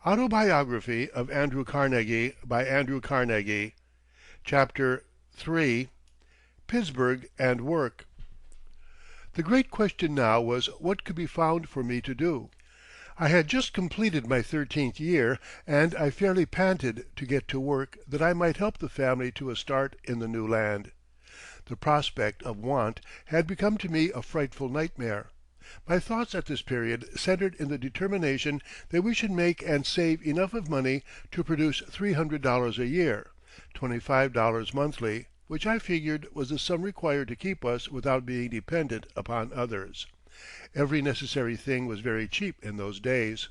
Autobiography of Andrew Carnegie by Andrew Carnegie. Chapter 3. Pittsburgh and Work. The great question now was what could be found for me to do. I had just completed my 13th year, and I fairly panted to get to work that I might help the family to a start in the new land. The prospect of want had become to me a frightful nightmare. My thoughts at this period centered in the determination that we should make and save enough of money to produce $300 a year, $25 monthly, which I figured was the sum required to keep us without being dependent upon others. Every necessary thing was very cheap in those days.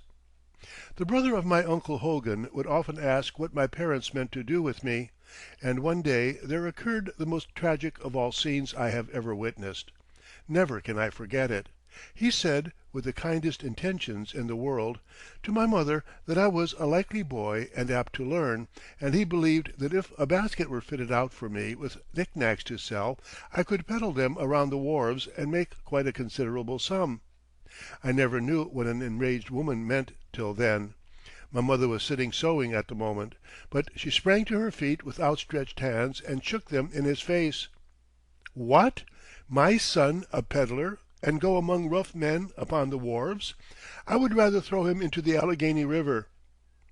The brother of my Uncle Hogan would often ask what my parents meant to do with me, and one day there occurred the most tragic of all scenes I have ever witnessed. Never can I forget it. He said, with the kindest intentions in the world, to my mother that I was a likely boy and apt to learn, and he believed that if a basket were fitted out for me with knickknacks to sell, I could peddle them around the wharves and make quite a considerable sum. I never knew what an enraged woman meant till then. My mother was sitting sewing at the moment, but she sprang to her feet with outstretched hands and shook them in his face. "What! My son a peddler, and go among rough men upon the wharves? I would rather throw him into the Allegheny River.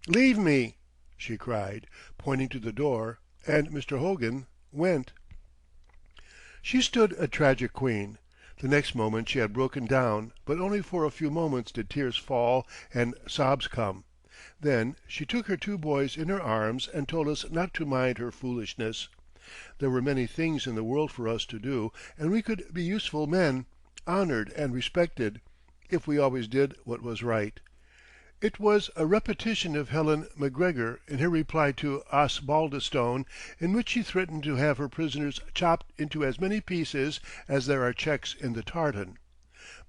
Leave me!" she cried, pointing to the door, and Mr. Hogan went. She stood a tragic queen. The next moment she had broken down, but only for a few moments did tears fall and sobs come. Then she took her two boys in her arms and told us not to mind her foolishness. There were many things in the world for us to do, and we could be useful men, honored and respected, if we always did what was right. It was a repetition of Helen McGregor in her reply to Osbaldistone, in which she threatened to have her prisoners chopped into as many pieces as there are checks in the tartan.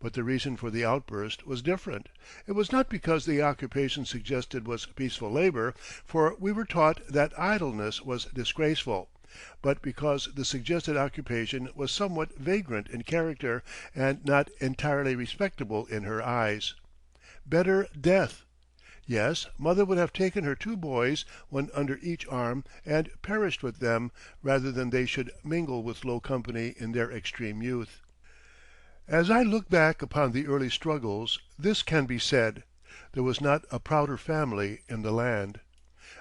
But the reason for the outburst was different. It was not because the occupation suggested was peaceful labor, for we were taught that idleness was disgraceful, but because the suggested occupation was somewhat vagrant in character and not entirely respectable in her eyes. Better death! Yes, mother would have taken her two boys, one under each arm, and perished with them, rather than they should mingle with low company in their extreme youth. As I look back upon the early struggles, this can be said: there was not a prouder family in the land.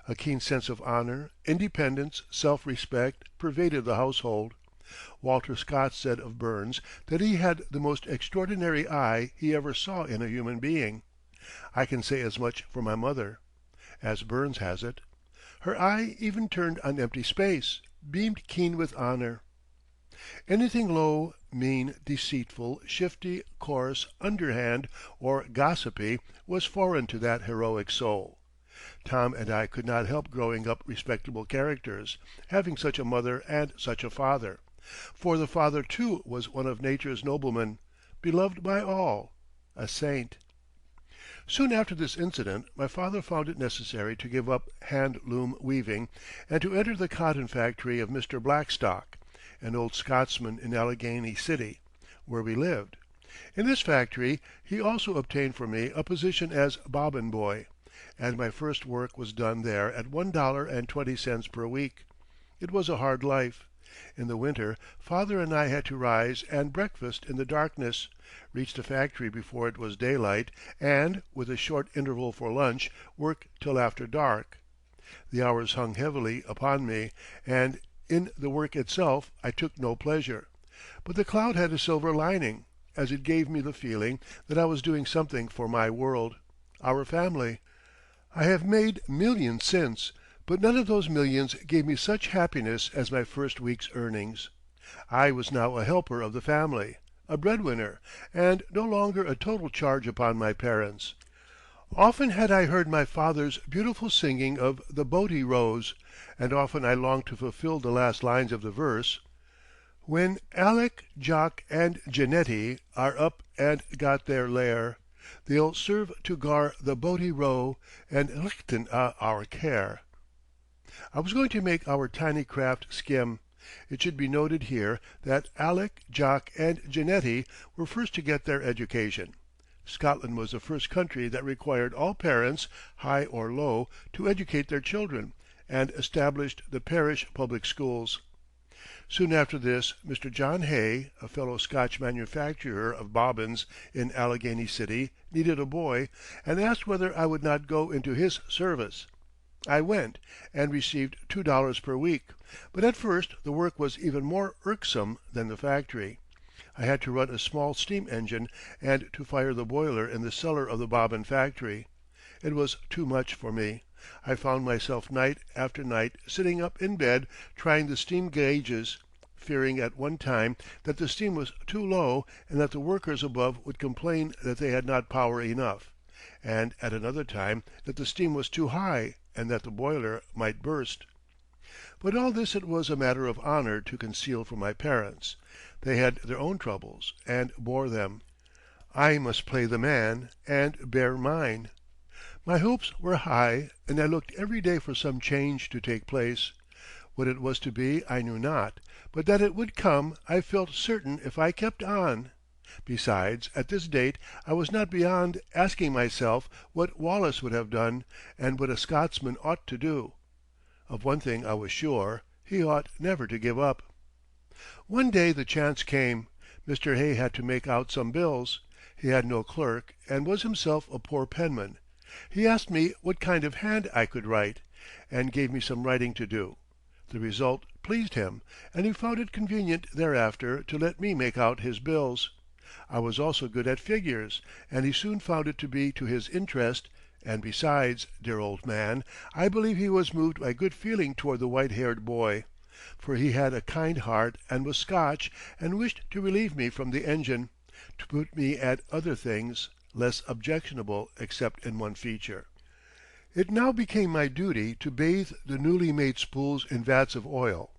A keen sense of honor, independence, self-respect pervaded the household. Walter Scott said of Burns that he had the most extraordinary eye he ever saw in a human being. I can say as much for my mother. As Burns has it, her eye even turned on empty space, beamed keen with honor. Anything low, mean, deceitful, shifty, coarse, underhand, or gossipy was foreign to that heroic soul. Tom and I could not help growing up respectable characters, having such a mother and such a father. For the father, too, was one of nature's noblemen, beloved by all, a saint. Soon after this incident my father found it necessary to give up hand-loom weaving and to enter the cotton factory of Mr. Blackstock, an old Scotsman in Allegheny City, where we lived. In this factory he also obtained for me a position as bobbin boy, and my first work was done there at $1.20 per week. It was a hard life. In the winter father and I had to rise and breakfast in the darkness, reach the factory before it was daylight, and, with a short interval for lunch, work till after dark. The hours hung heavily upon me, and in the work itself I took no pleasure. But the cloud had a silver lining, as it gave me the feeling that I was doing something for my world, our family. I have made millions since, but none of those millions gave me such happiness as my first week's earnings. I was now a helper of the family, a breadwinner, and no longer a total charge upon my parents. Often had I heard my father's beautiful singing of the Boatie Rose, and often I longed to fulfill the last lines of the verse: "When Alec, Jock, and Jeanetty are up and got their lair, they'll serve to gar the boatie row and lichten a' our care." I was going to make our tiny craft skim. It should be noted here that Alec, Jock, and Jeanetty were first to get their education. Scotland was the first country that required all parents, high or low, to educate their children, and established the parish public schools. Soon after this Mr. John Hay, a fellow Scotch manufacturer of bobbins in Allegheny City, needed a boy, and asked whether I would not go into his service. I went, and received $2 per week, but at first the work was even more irksome than the factory. I had to run a small steam engine and to fire the boiler in the cellar of the bobbin factory. It was too much for me. I found myself night after night sitting up in bed trying the steam gauges, fearing at one time that the steam was too low and that the workers above would complain that they had not power enough, and at another time that the steam was too high and that the boiler might burst. But all this it was a matter of honor to conceal from my parents. They had their own troubles and bore them. I must play the man and bear mine. My hopes were high, and I looked every day for some change to take place. What it was to be I knew not, but that it would come I felt certain if I kept on. Besides, at this date I was not beyond asking myself what Wallace would have done, and what a Scotsman ought to do. Of one thing I was sure, he ought never to give up. One day the chance came. Mr. Hay had to make out some bills. He had no clerk, and was himself a poor penman. He asked me what kind of hand I could write, and gave me some writing to do. The result pleased him, and he found it convenient thereafter to let me make out his bills. I was also good at figures, and he soon found it to be to his interest, and besides, dear old man, I believe he was moved by good feeling toward the white-haired boy, for he had a kind heart and was Scotch and wished to relieve me from the engine, to put me at other things, less objectionable except in one feature. It now became my duty to bathe the newly made spools in vats of oil.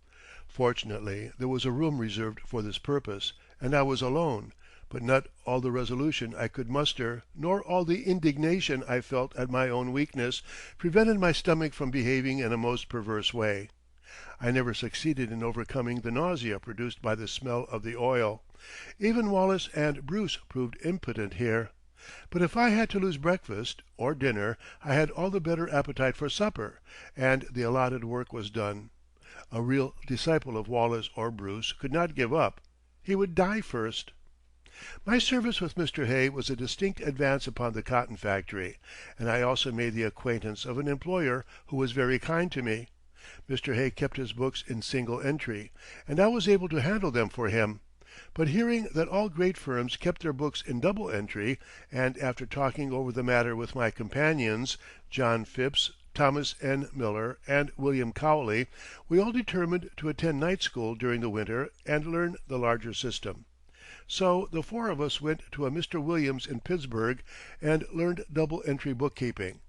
Fortunately there was a room reserved for this purpose, and I was alone, but not all the resolution I could muster, nor all the indignation I felt at my own weakness, prevented my stomach from behaving in a most perverse way. I never succeeded in overcoming the nausea produced by the smell of the oil. Even Wallace and Bruce proved impotent here. But if I had to lose breakfast or dinner, I had all the better appetite for supper, and the allotted work was done. A real disciple of Wallace or Bruce could not give up. He would die first. My service with Mr. Hay was a distinct advance upon the cotton factory, and I also made the acquaintance of an employer who was very kind to me. Mr. Hay kept his books in single entry, and I was able to handle them for him. But hearing that all great firms kept their books in double entry, and after talking over the matter with my companions, John Phipps, Thomas N. Miller, and William Cowley, we all determined to attend night school during the winter and learn the larger system. So the four of us went to a Mr. Williams in Pittsburgh and learned double entry bookkeeping.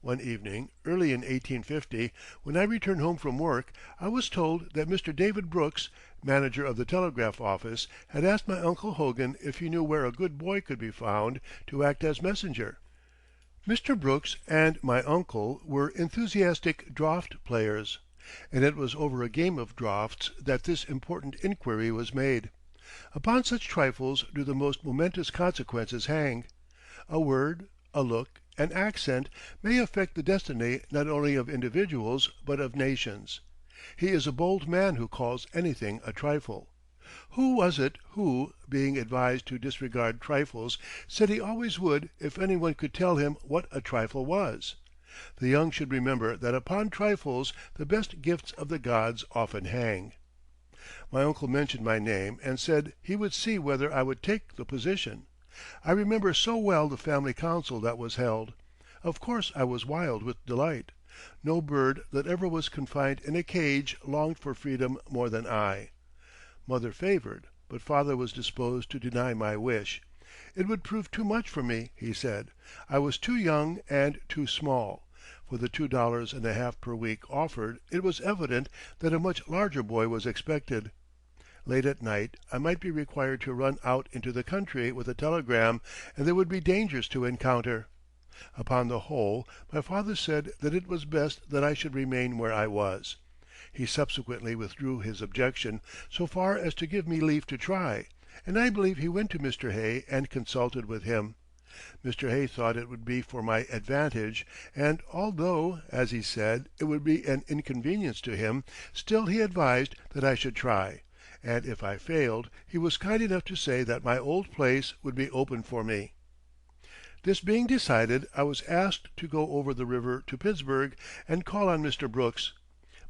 One evening, early in 1850, when I returned home from work, I was told that Mr. David Brooks, manager of the telegraph office, had asked my Uncle Hogan if he knew where a good boy could be found to act as messenger. Mr. Brooks and my uncle were enthusiastic draught players, and it was over a game of draughts that this important inquiry was made. Upon such trifles do the most momentous consequences hang. A word, a look, an accent may affect the destiny not only of individuals but of nations. He is a bold man who calls anything a trifle. Who was it who, being advised to disregard trifles, said he always would if any one could tell him what a trifle was? The young should remember that upon trifles the best gifts of the gods often hang. My uncle mentioned my name and said he would see whether I would take the position. I remember so well the family council that was held. Of course I was wild with delight. No bird that ever was confined in a cage longed for freedom more than I. Mother favored, but father was disposed to deny my wish. It would prove too much for me, he said. I was too young and too small. For the $2.50 per week offered, it was evident that a much larger boy was expected. Late at night I might be required to run out into the country with a telegram, and there would be dangers to encounter. Upon the whole, my father said that it was best that I should remain where I was. He subsequently withdrew his objection so far as to give me leave to try, and I believe he went to Mr. Hay and consulted with him. Mr. Hay thought it would be for my advantage, and although, as he said, it would be an inconvenience to him, still he advised that I should try, and if I failed he was kind enough to say that my old place would be open for me. This being decided, I was asked to go over the river to Pittsburgh and call on Mr. Brooks.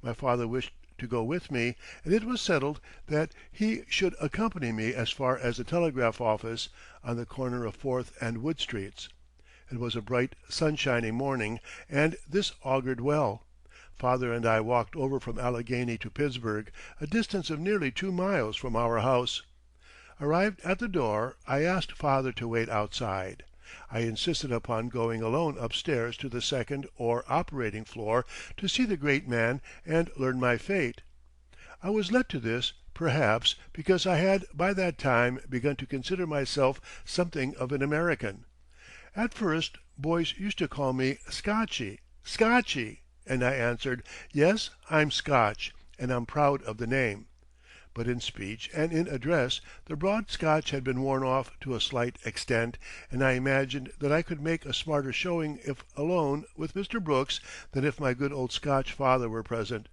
My father wished to go with me, and it was settled that he should accompany me as far as the telegraph office, on the corner of Fourth and Wood Streets. It was a bright, sunshiny morning, and this augured well. Father and I walked over from Allegheny to Pittsburgh, a distance of nearly 2 miles from our house. Arrived at the door, I asked father to wait outside. I insisted upon going alone upstairs to the second or operating floor to see the great man and learn my fate. I was led to this, perhaps, because I had by that time begun to consider myself something of an American. At first boys used to call me Scotchy, Scotchy, and I answered, "Yes, I'm Scotch, and I'm proud of the name." But in speech and in address the broad Scotch had been worn off to a slight extent, and I imagined that I could make a smarter showing if alone with Mr. Brooks than if my good old Scotch father were present,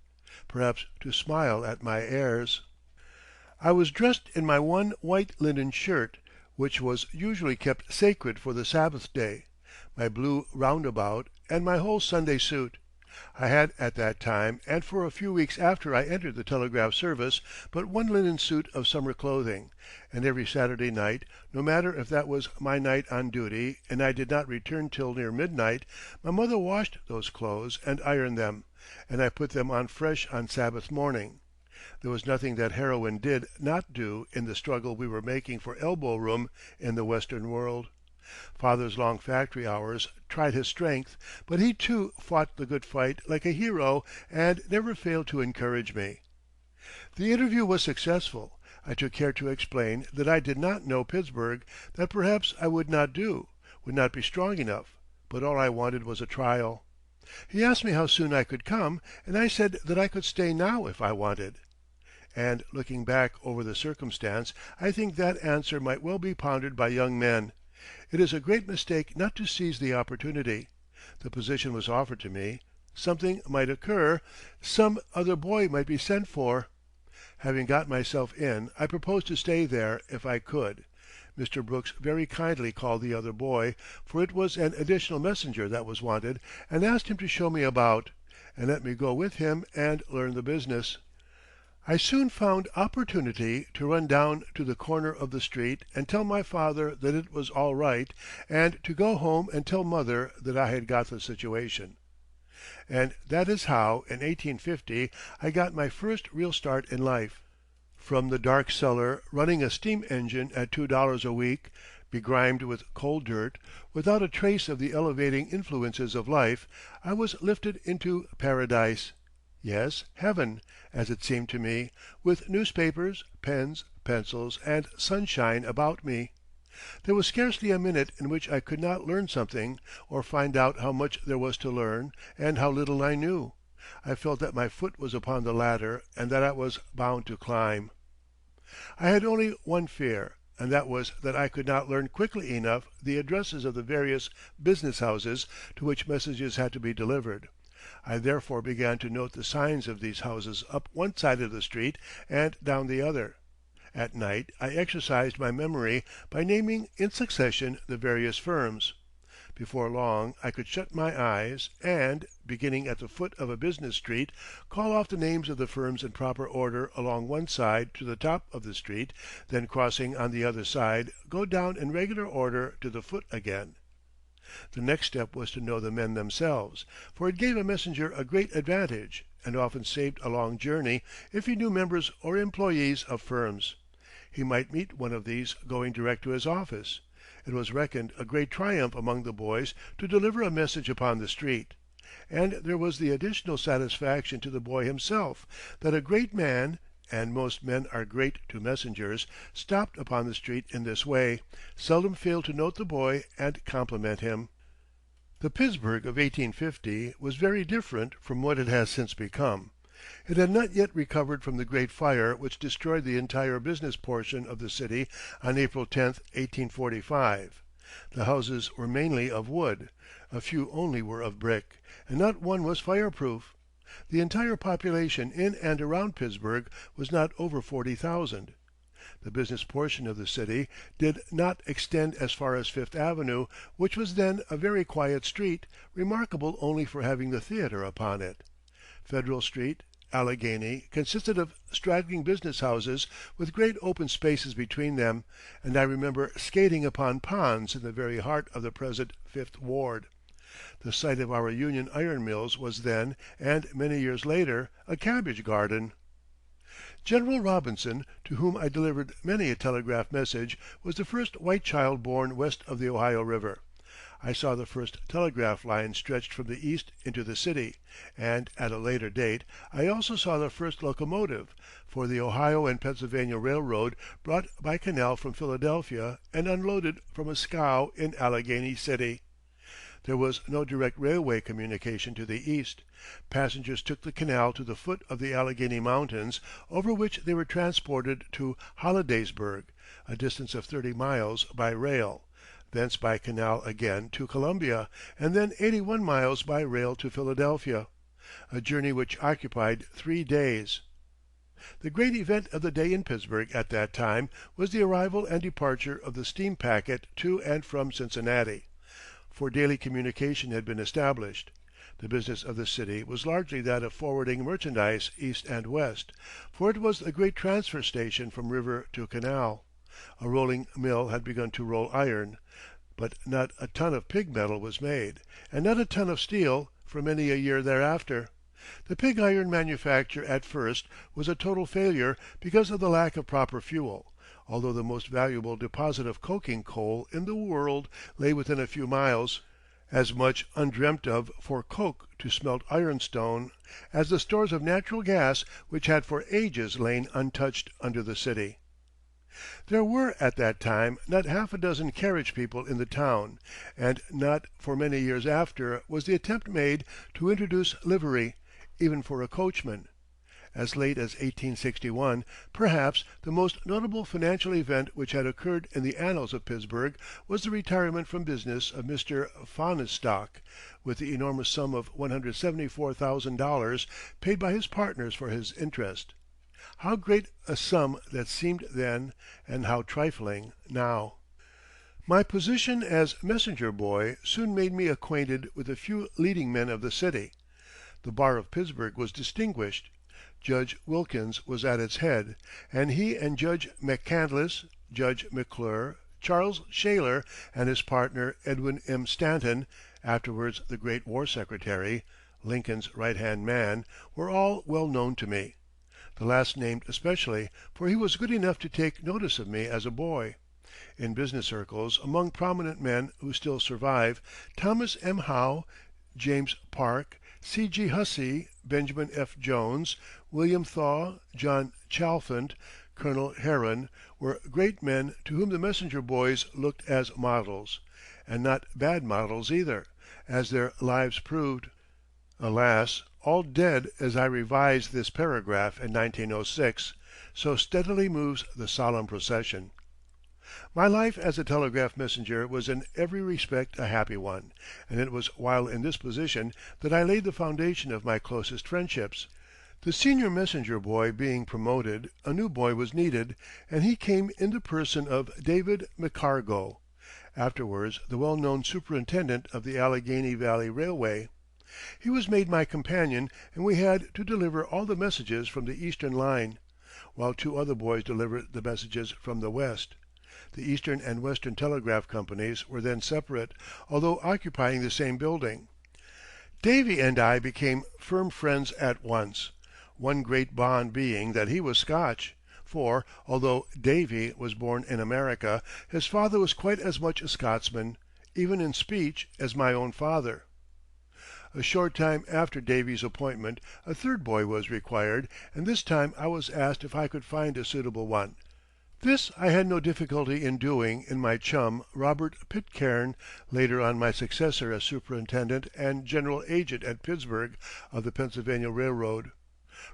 perhaps to smile at my airs. I was dressed in my one white linen shirt, which was usually kept sacred for the Sabbath day, my blue roundabout, and my whole Sunday suit. I had at that time, and for a few weeks after I entered the telegraph service, but one linen suit of summer clothing, and every Saturday night, no matter if that was my night on duty and I did not return till near midnight, my mother washed those clothes and ironed them, and I put them on fresh on Sabbath morning. There was nothing that heroine did not do in the struggle we were making for elbow room in the Western world. Father's long factory hours tried his strength, but he too fought the good fight like a hero and never failed to encourage me. The interview was successful. I took care to explain that I did not know Pittsburgh, that perhaps I would not do, would not be strong enough, but all I wanted was a trial. He asked me how soon I could come, and I said that I could stay now if I wanted. And looking back over the circumstance, I think that answer might well be pondered by young men. It is a great mistake not to seize the opportunity. The position was offered to me. Something might occur. Some other boy might be sent for. Having got myself in, I proposed to stay there if I could. Mr. Brooks very kindly called the other boy, for it was an additional messenger that was wanted, and asked him to show me about, and let me go with him and learn the business. I soon found opportunity to run down to the corner of the street and tell my father that it was all right, and to go home and tell mother that I had got the situation. And that is how, in 1850, I got my first real start in life. From the dark cellar, running a steam engine at $2 a week, begrimed with coal dirt, without a trace of the elevating influences of life, I was lifted into paradise. Yes, heaven, as it seemed to me, with newspapers, pens, pencils, and sunshine about me. There was scarcely a minute in which I could not learn something, or find out how much there was to learn, and how little I knew. I felt that my foot was upon the ladder, and that I was bound to climb. I had only one fear, and that was that I could not learn quickly enough the addresses of the various business houses to which messages had to be delivered. I therefore began to note the signs of these houses up one side of the street and down the other. At night I exercised my memory by naming in succession the various firms. Before long I could shut my eyes and, beginning at the foot of a business street, call off the names of the firms in proper order along one side to the top of the street, then crossing on the other side, go down in regular order to the foot again. The next step was to know the men themselves, for it gave a messenger a great advantage, and often saved a long journey, if he knew members or employees of firms. He might meet one of these going direct to his office. It was reckoned a great triumph among the boys to deliver a message upon the street. And there was the additional satisfaction to the boy himself that a great man, and most men are great to messengers, stopped upon the street in this way, seldom failed to note the boy and compliment him. The Pittsburgh of 1850 was very different from what it has since become. It had not yet recovered from the great fire which destroyed the entire business portion of the city on April 10, 1845. The houses were mainly of wood, a few only were of brick, and not one was fireproof. The entire population in and around Pittsburgh was not over 40,000. The business portion of the city did not extend as far as Fifth Avenue, which was then a very quiet street, remarkable only for having the theater upon it. Federal Street, Allegheny, consisted of straggling business houses with great open spaces between them, and I remember skating upon ponds in the very heart of the present Fifth Ward. The site of our Union Iron Mills was then, and many years later, a cabbage garden. General Robinson, to whom I delivered many a telegraph message, was the first white child born west of the Ohio River. I saw the first telegraph line stretched from the east into the city, and at a later date I also saw the first locomotive, for the Ohio and Pennsylvania Railroad, brought by canal from Philadelphia and unloaded from a scow in Allegheny City. There was no direct railway communication to the east. Passengers took the canal to the foot of the Allegheny Mountains, over which they were transported to Hollidaysburg, a distance of 30 miles, by rail, thence by canal again to Columbia, and then 81 miles by rail to Philadelphia, a journey which occupied 3 days. The great event of the day in Pittsburgh at that time was the arrival and departure of the steam packet to and from Cincinnati, for daily communication had been established. The business of the city was largely that of forwarding merchandise east and west, for it was the great transfer station from river to canal. A rolling mill had begun to roll iron, but not a ton of pig metal was made, and not a ton of steel, for many a year thereafter. The pig iron manufacture at first was a total failure because of the lack of proper fuel, although the most valuable deposit of coking coal in the world lay within a few miles, as much undreamt of for coke to smelt ironstone as the stores of natural gas which had for ages lain untouched under the city. There were at that time not half a dozen carriage people in the town, and not for many years after was the attempt made to introduce livery, even for a coachman. As late as 1861, perhaps the most notable financial event which had occurred in the annals of Pittsburgh was the retirement from business of Mr. Fahnestock, with the enormous sum of $174,000 paid by his partners for his interest. How great a sum that seemed then, and how trifling now! My position as messenger boy soon made me acquainted with a few leading men of the city. The bar of Pittsburgh was distinguished. Judge Wilkins was at its head, and he and Judge McCandless, Judge McClure, Charles Shaler, and his partner Edwin M. Stanton, afterwards the great War Secretary, Lincoln's right-hand man, were all well known to me. The last named especially, for he was good enough to take notice of me as a boy. In business circles, among prominent men who still survive, Thomas M. Howe, James Park, C. G. Hussey, Benjamin F. Jones, William Thaw, John Chalfant, Colonel Herron, were great men to whom the messenger boys looked as models, and not bad models either, as their lives proved. Alas, all dead as I revise this paragraph in 1906, so steadily moves the solemn procession. My life as a telegraph messenger was in every respect a happy one, and it was while in this position that I laid the foundation of my closest friendships. The senior messenger boy being promoted, a new boy was needed, and he came in the person of David McCargo, afterwards the well-known superintendent of the Allegheny Valley Railway. He was made my companion, and we had to deliver all the messages from the Eastern line, while 2 other boys delivered the messages from the West. The Eastern and Western Telegraph Companies were then separate, although occupying the same building. Davy and I became firm friends at once, one great bond being that he was Scotch, for, although Davy was born in America, his father was quite as much a Scotsman, even in speech, as my own father. A short time after Davy's appointment, a third boy was required, and this time I was asked if I could find a suitable one. This I had no difficulty in doing in my chum, Robert Pitcairn, later on my successor as superintendent and general agent at Pittsburgh of the Pennsylvania Railroad.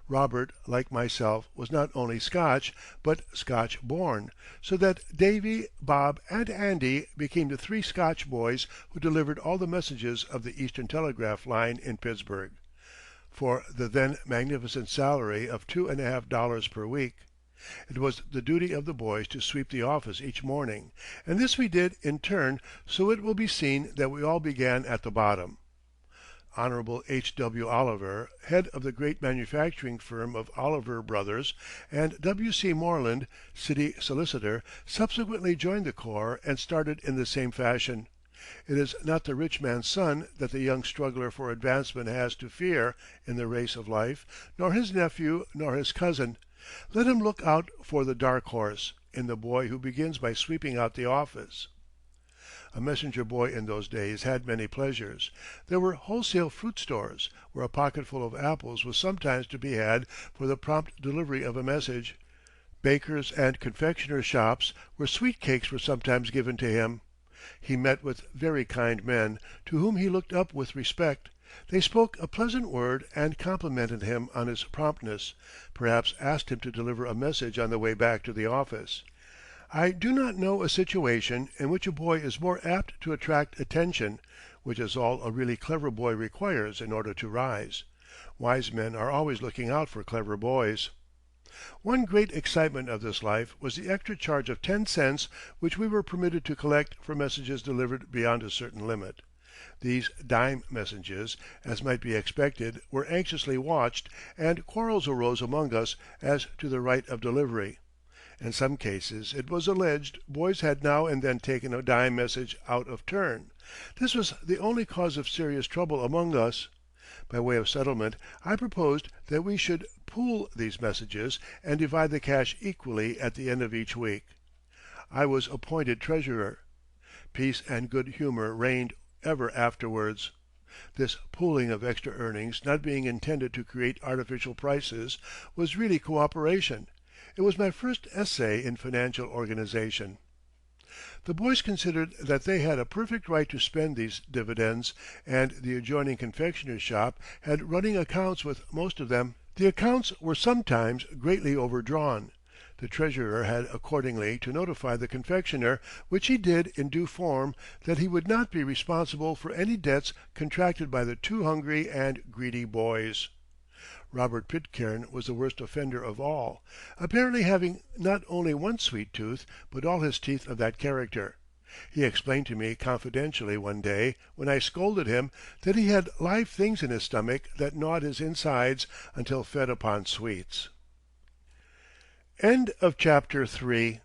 Robert, like myself, was not only Scotch, but Scotch born, so that Davy, Bob, and Andy became the three Scotch boys who delivered all the messages of the Eastern Telegraph line in Pittsburgh, for the then magnificent salary of $2.50 per week. It was the duty of the boys to sweep the office each morning, and this we did in turn, so it will be seen that we all began at the bottom. Hon. H. W. Oliver, head of the great manufacturing firm of Oliver Brothers, and W. C. Moreland, city solicitor, subsequently joined the corps and started in the same fashion. It is not the rich man's son that the young struggler for advancement has to fear in the race of life, nor his nephew, nor his cousin. Let him look out for the dark horse in the boy who begins by sweeping out the office. A messenger boy in those days had many pleasures. There were wholesale fruit stores, where a pocketful of apples was sometimes to be had for the prompt delivery of a message; bakers' and confectioners' shops, where sweet cakes were sometimes given to him. He met with very kind men, to whom he looked up with respect. They spoke a pleasant word and complimented him on his promptness, perhaps asked him to deliver a message on the way back to the office. I do not know a situation in which a boy is more apt to attract attention, which is all a really clever boy requires in order to rise. Wise men are always looking out for clever boys. One great excitement of this life was the extra charge of 10 cents which we were permitted to collect for messages delivered beyond a certain limit. These dime messages, as might be expected, were anxiously watched, and quarrels arose among us as to the right of delivery. In some cases, it was alleged, boys had now and then taken a dime message out of turn. This was the only cause of serious trouble among us. By way of settlement, I proposed that we should pool these messages and divide the cash equally at the end of each week. I was appointed treasurer. Peace and good humor reigned ever afterwards. This pooling of extra earnings, not being intended to create artificial prices, was really cooperation. It was my first essay in financial organization. The boys considered that they had a perfect right to spend these dividends, and the adjoining confectioner's shop had running accounts with most of them. The accounts were sometimes greatly overdrawn. The treasurer had accordingly to notify the confectioner, which he did in due form, that he would not be responsible for any debts contracted by the too hungry and greedy boys. Robert Pitcairn was the worst offender of all, apparently having not only one sweet tooth, but all his teeth of that character. He explained to me confidentially one day, when I scolded him, that he had live things in his stomach that gnawed his insides until fed upon sweets. End of chapter 3.